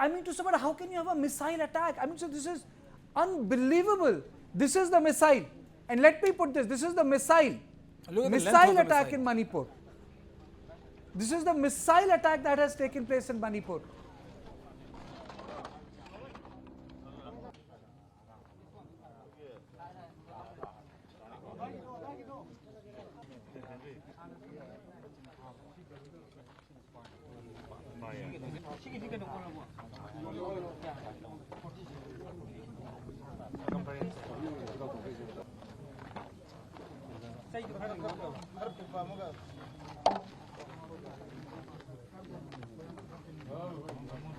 I mean to say, but how can you have a missile attack? I mean, so this is unbelievable. This is the missile. And let me put this, this is the missile. Missile attack in Manipur. This is the missile attack that has taken place in Manipur.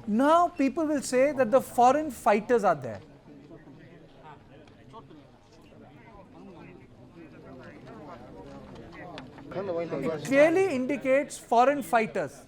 Now people will say that the foreign fighters are there. It clearly indicates foreign fighters.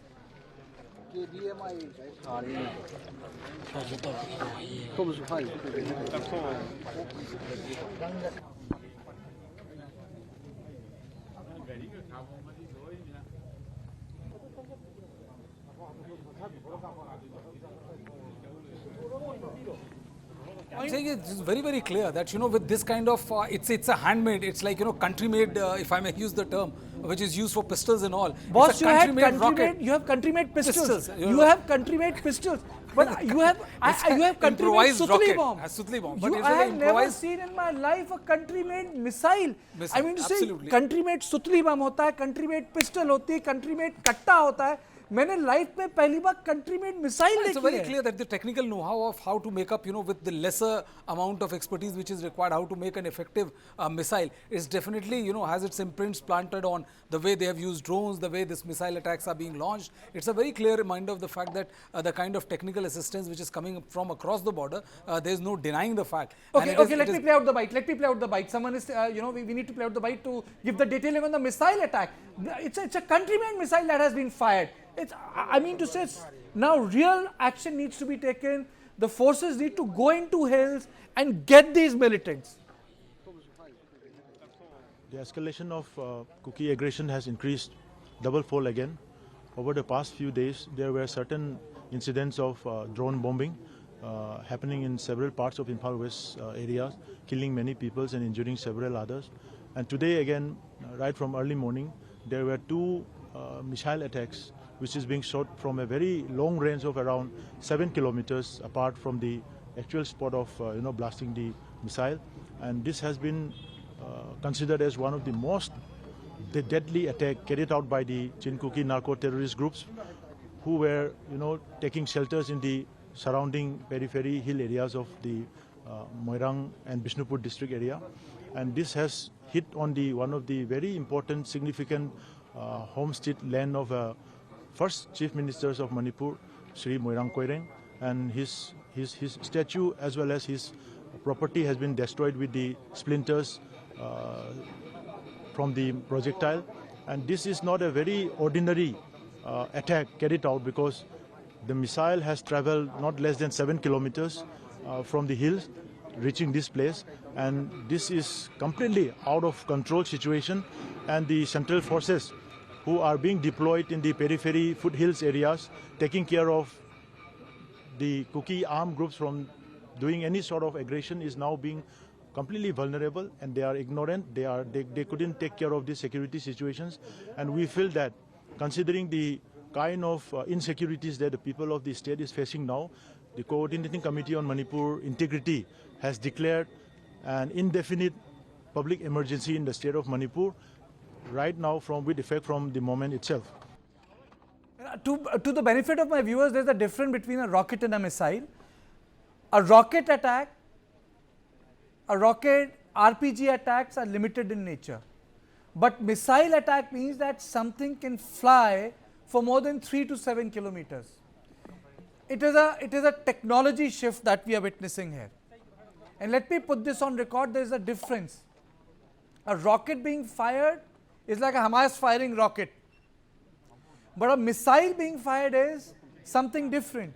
I'm saying it's very, very clear that, with this kind of, it's a handmade, it's like, country-made, if I may use the term, which is used for pistols and all. Boss, you have country-made pistols. You have country-made pistols. But you have country-made Sutli bomb. I have never seen in my life a country-made missile. I mean to say, country-made Sutli bomb hota hai, country-made pistol hoti hai, country-made katta hota hai. मैंने life में पहली बार country made missile देखी है. It's very clear that the technical know-how of how to make up, with the lesser amount of expertise which is required, how to make an effective missile is definitely, has its imprints planted on the way they have used drones, the way this missile attacks are being launched. It's a very clear reminder of the fact that the kind of technical assistance which is coming from across the border, there is no denying the fact. Okay, let me play out the bite. Someone is, we need to play out the bite to give the detailing on the missile attack. It's a country-made missile that has been fired. I mean to say, now real action needs to be taken. The forces need to go into hills and get these militants. The escalation of Kuki aggression has increased double-fold again. Over the past few days, there were certain incidents of drone bombing happening in several parts of Imphal West areas, killing many people and injuring several others. And today again, right from early morning, there were two missile attacks which is being shot from a very long range of around 7 kilometers apart from the actual spot of blasting the missile. And this has been considered as one of the most deadly attack carried out by the Chin-Kuki narco-terrorist groups who were taking shelters in the surrounding periphery hill areas of the Moirang and Bishnupur district area. And this has hit on one of the very important, significant homestead land of first Chief Ministers of Manipur, Sri Moirang Koireng, and his statue as well as his property has been destroyed with the splinters from the projectile. And this is not a very ordinary attack carried out because the missile has traveled not less than 7 kilometers from the hills reaching this place, and this is completely out of control situation, and the central forces who are being deployed in the periphery foothills areas, taking care of the Kuki armed groups from doing any sort of aggression, is now being completely vulnerable, and they are ignorant. They couldn't take care of the security situations, and we feel that considering the kind of insecurities that the people of the state is facing now, the Coordinating Committee on Manipur Integrity has declared an indefinite public emergency in the state of Manipur right now with effect from the moment itself. To the benefit of my viewers, there's a difference between a rocket and a missile. A rocket RPG attacks are limited in nature. But missile attack means that something can fly for more than 3 to 7 kilometers. It is a technology shift that we are witnessing here. And let me put this on record, there is a difference. A rocket being fired is like a Hamas firing rocket. But a missile being fired is something different.